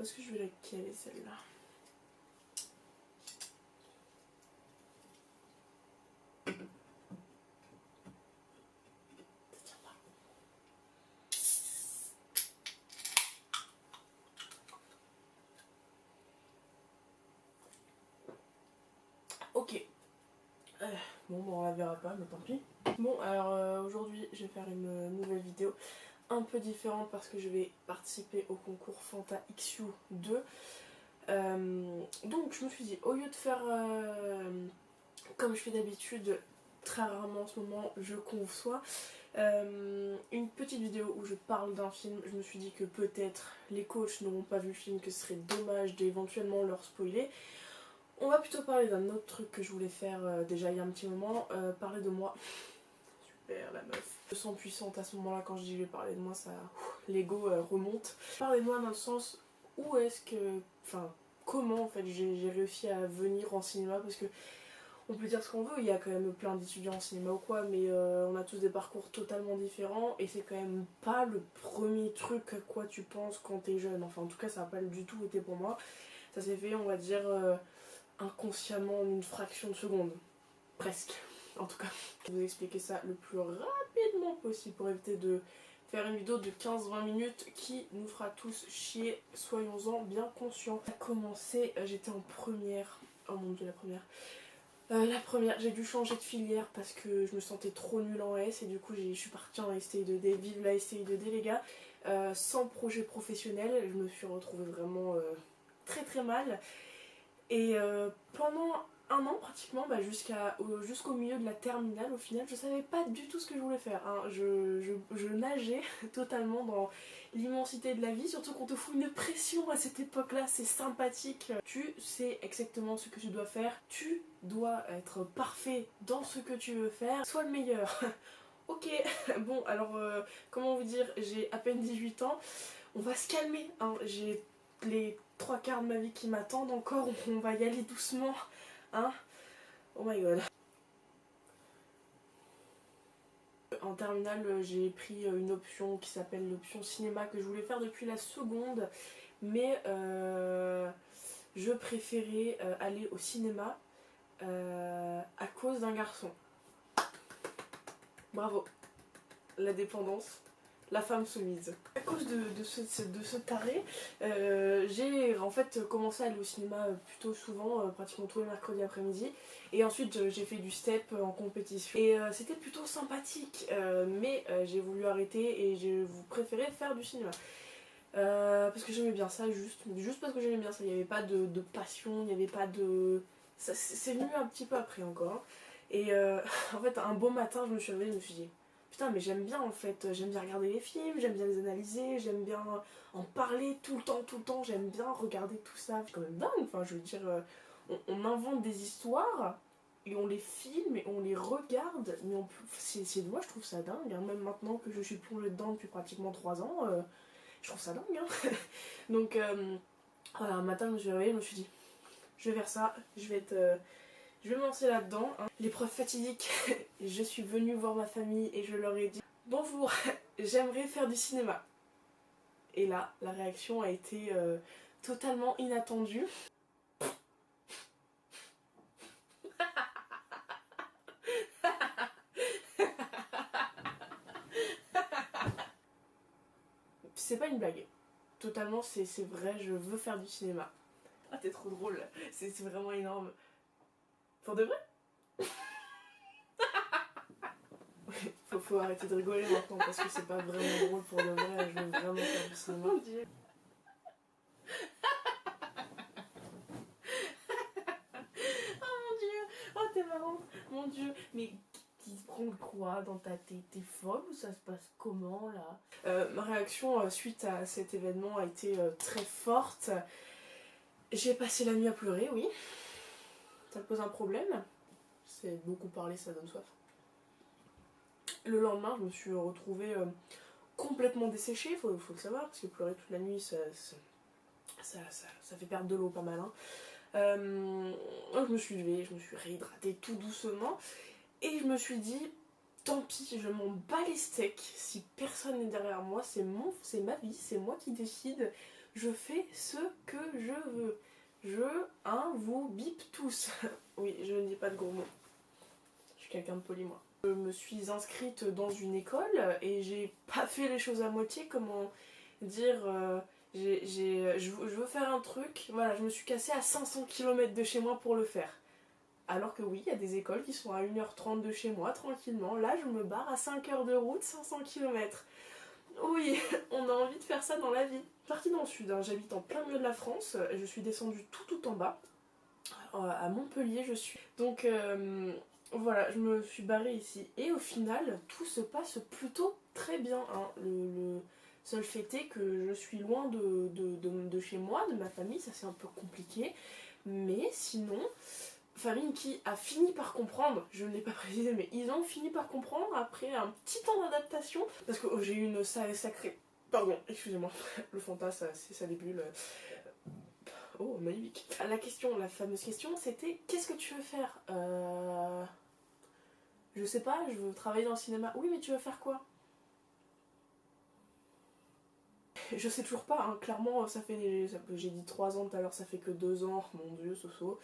Est-ce que je vais la caler celle-là? Ok. Bon, on la verra pas, mais tant pis. Bon, alors aujourd'hui, je vais faire une nouvelle vidéo un peu différente parce que je vais participer au concours Fanta XU 2. Donc, je me suis dit, au lieu de faire comme je fais d'habitude, très rarement en ce moment, je conçois une petite vidéo où je parle d'un film. Je me suis dit que peut-être les coachs n'auront pas vu le film, que ce serait dommage d'éventuellement leur spoiler. On va plutôt parler d'un autre truc que je voulais faire déjà il y a un petit moment, parler de moi. Super la meuf. Je me sens puissante à ce moment-là quand je dis je vais parler de moi, ça l'ego remonte. Parler de moi dans le sens où est-ce que, enfin comment en fait j'ai réussi à venir en cinéma, parce que on peut dire ce qu'on veut, il y a quand même plein d'étudiants en cinéma ou quoi, mais on a tous des parcours totalement différents et c'est quand même pas le premier truc à quoi tu penses quand t'es jeune. Enfin en tout cas ça n'a pas du tout été pour moi. Ça s'est fait on va dire inconsciemment en une fraction de seconde. Presque, en tout cas. Je vais vous expliquer ça le plus rapidement possible pour éviter de faire une vidéo de 15-20 minutes qui nous fera tous chier, soyons-en bien conscients. A commencé, j'étais en première. Oh mon dieu, la première. La première, j'ai dû changer de filière parce que je me sentais trop nulle en S et du coup je suis partie en STI 2D. Vive la STI 2D les gars. Sans projet professionnel, je me suis retrouvée vraiment très très mal. Et pendant un an pratiquement, bah jusqu'au milieu de la terminale, au final, je savais pas du tout ce que je voulais faire. Hein. Je nageais totalement dans l'immensité de la vie, surtout qu'on te fout une pression à cette époque-là, c'est sympathique. Tu sais exactement ce que tu dois faire, tu dois être parfait dans ce que tu veux faire, sois le meilleur. Ok, bon alors comment vous dire, j'ai à peine 18 ans, on va se calmer, hein. J'ai les 3/4 de ma vie qui m'attendent encore, on va y aller doucement, hein. Oh my god. En terminale, j'ai pris une option qui s'appelle l'option cinéma que je voulais faire depuis la seconde, mais je préférais aller au cinéma à cause d'un garçon. Bravo. La dépendance. La femme soumise. À cause de ce taré, j'ai en fait commencé à aller au cinéma plutôt souvent, pratiquement tous les mercredis après-midi. Et ensuite j'ai fait du step en compétition. Et c'était plutôt sympathique, mais j'ai voulu arrêter et j'ai préféré faire du cinéma. Parce que j'aimais bien ça, juste parce que j'aimais bien ça. Il n'y avait pas de passion, il n'y avait pas de... C'est venu un petit peu après encore. Hein. Et en fait un beau matin je me suis réveillée, je me suis dit... Putain mais j'aime bien en fait, j'aime bien regarder les films, j'aime bien les analyser, j'aime bien en parler tout le temps, j'aime bien regarder tout ça. C'est quand même dingue, enfin je veux dire, on invente des histoires et on les filme et on les regarde, mais moi je trouve ça dingue, hein. Même maintenant que je suis plongée dedans depuis pratiquement 3 ans, je trouve ça dingue. Hein. Donc voilà, un matin je me suis réveillée, je me suis dit, je vais faire ça, je vais me lancer là-dedans. Hein. L'épreuve fatidique, je suis venue voir ma famille et je leur ai dit bonjour, j'aimerais faire du cinéma. Et là, la réaction a été totalement inattendue. C'est pas une blague. Totalement, c'est vrai, je veux faire du cinéma. Ah, t'es trop drôle, c'est vraiment énorme. Pour de vrai? Faut arrêter de rigoler maintenant parce que c'est pas vraiment drôle pour de vrai, je veux vraiment faire du cinéma. Oh mon dieu. Oh mon dieu, oh t'es marrant, mon dieu, mais qui se prend quoi dans ta tête? T'es folle ou ça se passe comment là? Ma réaction suite à cet événement a été très forte. J'ai passé la nuit à pleurer, oui. Ça te pose un problème? C'est beaucoup parler, ça donne soif. Le lendemain, je me suis retrouvée complètement desséchée, faut le savoir, parce que pleurer toute la nuit, ça fait perdre de l'eau pas mal. Hein. Je me suis levée, je me suis réhydratée tout doucement, et je me suis dit, tant pis, je m'en bats les steaks, si personne n'est derrière moi, c'est ma vie, c'est moi qui décide, je fais ce que je veux. Je, vous bip tous. Oui, je ne dis pas de gros mots. Je suis quelqu'un de poli, moi. Je me suis inscrite dans une école et j'ai pas fait les choses à moitié, comment dire... je veux faire un truc, voilà, je me suis cassée à 500 km de chez moi pour le faire. Alors que oui, il y a des écoles qui sont à 1h30 de chez moi, tranquillement. Là, je me barre à 5 heures de route, 500 km. Oui, on a envie de faire ça dans la vie. Je suis partie dans le sud, hein. J'habite en plein milieu de la France. Je suis descendue tout en bas. À Montpellier, je suis. Donc, voilà, je me suis barrée ici. Et au final, tout se passe plutôt très bien. Hein. Le seul fait est que je suis loin de chez moi, de ma famille. Ça, c'est un peu compliqué. Mais sinon... famille qui a fini par comprendre, je ne l'ai pas précisé, mais ils ont fini par comprendre après un petit temps d'adaptation, parce que j'ai eu une sacrée... Pardon, excusez-moi, le Fanta, c'est ça des bulles. Oh, magnifique. La question, la fameuse question, c'était qu'est-ce que tu veux faire je sais pas, je veux travailler dans le cinéma. Oui, mais tu veux faire quoi? Je sais toujours pas, hein. Clairement, j'ai dit 3 ans tout à l'heure, ça fait que 2 ans, mon dieu, Soso.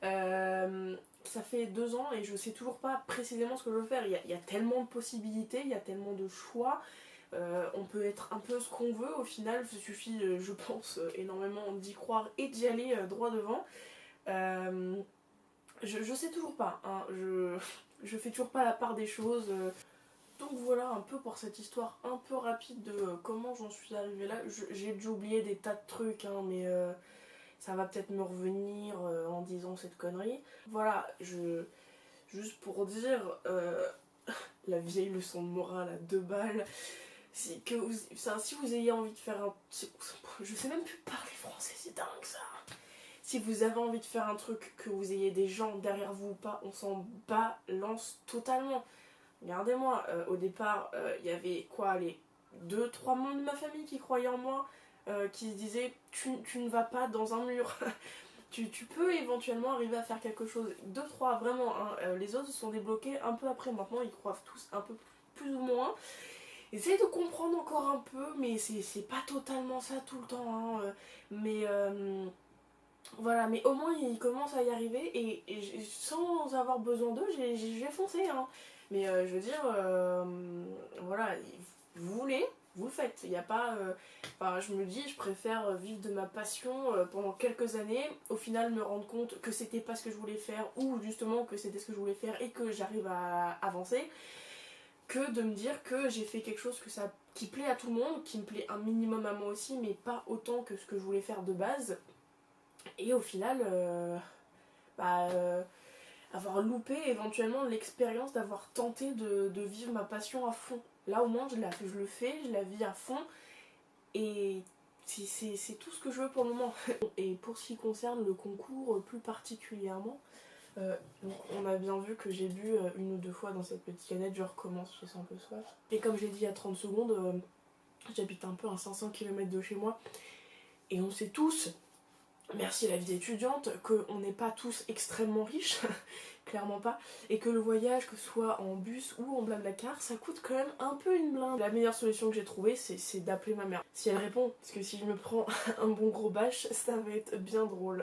Ça fait 2 ans et je sais toujours pas précisément ce que je veux faire. Il y a tellement de possibilités, il y a tellement de choix. On peut être un peu ce qu'on veut au final. Il suffit, je pense, énormément d'y croire et d'y aller droit devant. Je sais toujours pas. Hein. Je fais toujours pas la part des choses. Donc voilà un peu pour cette histoire un peu rapide de comment j'en suis arrivée là. J'ai déjà oublié des tas de trucs, hein, mais... ça va peut-être me revenir en disant cette connerie. Voilà, juste pour dire la vieille leçon de morale à 2 balles. Si vous ayez envie de faire un... Je sais même plus parler français, c'est dingue ça. Si vous avez envie de faire un truc, que vous ayez des gens derrière vous ou pas, on s'en balance totalement. Regardez-moi, au départ, il y avait quoi, les 2-3 membres de ma famille qui croyaient en moi. Qui se disait tu ne vas pas dans un mur. tu peux éventuellement arriver à faire quelque chose. 2-3 vraiment, hein. Les autres se sont débloqués un peu après. Maintenant ils croient tous un peu plus ou moins. Essayez de comprendre encore un peu, mais c'est pas totalement ça tout le temps. Hein. Mais voilà, mais au moins ils commencent à y arriver et sans avoir besoin d'eux, j'ai foncé. Hein. Mais je veux dire, voilà, vous voulez, vous le faites. Il n'y a pas. Enfin, je me dis, je préfère vivre de ma passion pendant quelques années, au final me rendre compte que c'était pas ce que je voulais faire, ou justement que c'était ce que je voulais faire et que j'arrive à avancer, que de me dire que j'ai fait quelque chose qui plaît à tout le monde, qui me plaît un minimum à moi aussi, mais pas autant que ce que je voulais faire de base. Et au final, avoir loupé éventuellement l'expérience d'avoir tenté de vivre ma passion à fond. Là au moins je le fais, je la vis à fond et c'est tout ce que je veux pour le moment. Et pour ce qui concerne le concours plus particulièrement, donc on a bien vu que j'ai bu 1 ou 2 fois dans cette petite canette, je recommence, j'ai un peu soif. Et comme j'ai dit il y a 30 secondes, j'habite un peu à 500 km de chez moi et on sait tous, merci à la vie étudiante, qu'on n'est pas tous extrêmement riches, clairement pas, et que le voyage, que ce soit en bus ou en blablacar, ça coûte quand même un peu une blinde. La meilleure solution que j'ai trouvée, c'est d'appeler ma mère. Si elle répond, parce que si je me prends un bon gros bâche, ça va être bien drôle.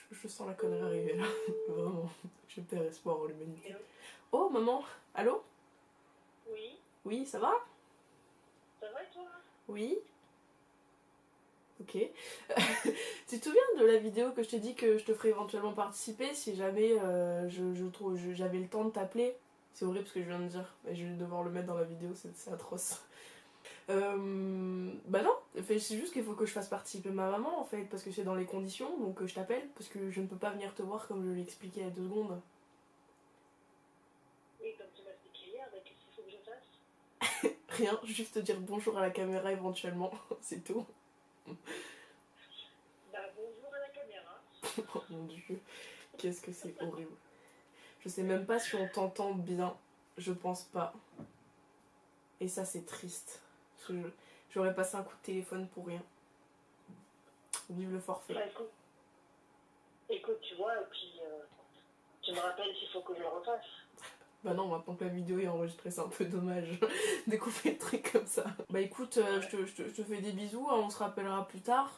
Je sens la connerie arriver là, vraiment. Je perds espoir en l'humanité. Oh maman, allô? Oui. Oui, ça va? Ça va et toi? Oui. Ok. Tu te souviens de la vidéo que je t'ai dit que je te ferais éventuellement participer si jamais j'avais le temps de t'appeler? C'est horrible ce que je viens de dire, et je vais devoir le mettre dans la vidéo, c'est atroce. Bah non, c'est juste qu'il faut que je fasse participer ma maman en fait, parce que c'est dans les conditions, donc je t'appelle, parce que je ne peux pas venir te voir comme je l'ai expliqué il y a 2 secondes. Et comme tu m'as expliqué hier, qu'est-ce qu'il faut que je fasse? Rien, juste te dire bonjour à la caméra éventuellement, c'est tout. Bah bonjour à la caméra. Oh mon dieu, qu'est-ce que c'est horrible. Je sais même pas si on t'entend bien, je pense pas. Et ça c'est triste. J'aurais passé un coup de téléphone pour rien. Vive le forfait. Bah, écoute, tu vois, et puis tu me rappelles s'il faut que je le refasse. Bah non, maintenant que la vidéo est enregistrée, c'est un peu dommage de couper le truc comme ça. Bah écoute, je te fais des bisous, hein, on se rappellera plus tard.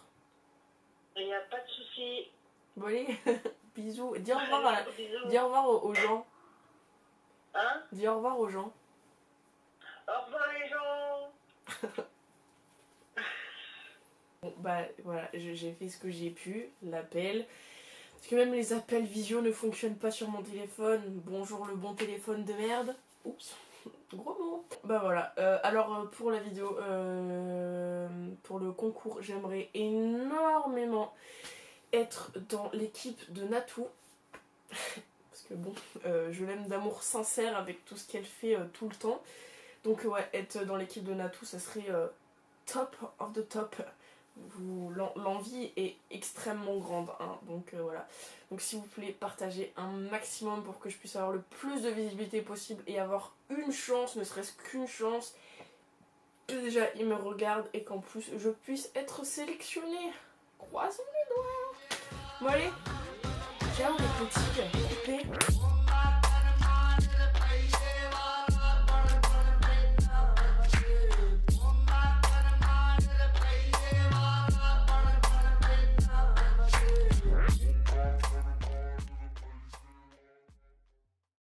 Il n'y a pas de souci. Bon allez, bisous. Dis au revoir, Bisous. dis au revoir aux gens. Hein? Dis au revoir aux gens. Au revoir les gens. Bon bah voilà, j'ai fait ce que j'ai pu, l'appel. Parce que même les appels visio ne fonctionnent pas sur mon téléphone. Bonjour le bon téléphone de merde. Oups, gros mot. Bah voilà, alors pour la vidéo, pour le concours, j'aimerais énormément être dans l'équipe de Natou. Parce que bon, je l'aime d'amour sincère avec tout ce qu'elle fait tout le temps. Donc ouais, être dans l'équipe de Natou, ça serait top of the top. L'envie est extrêmement grande, hein, donc voilà. Donc s'il vous plaît, partagez un maximum pour que je puisse avoir le plus de visibilité possible et avoir une chance, ne serait-ce qu'une chance, que déjà il me regarde et qu'en plus je puisse être sélectionnée. Croisons les doigts. Bon allez, ciao les petits, coupez.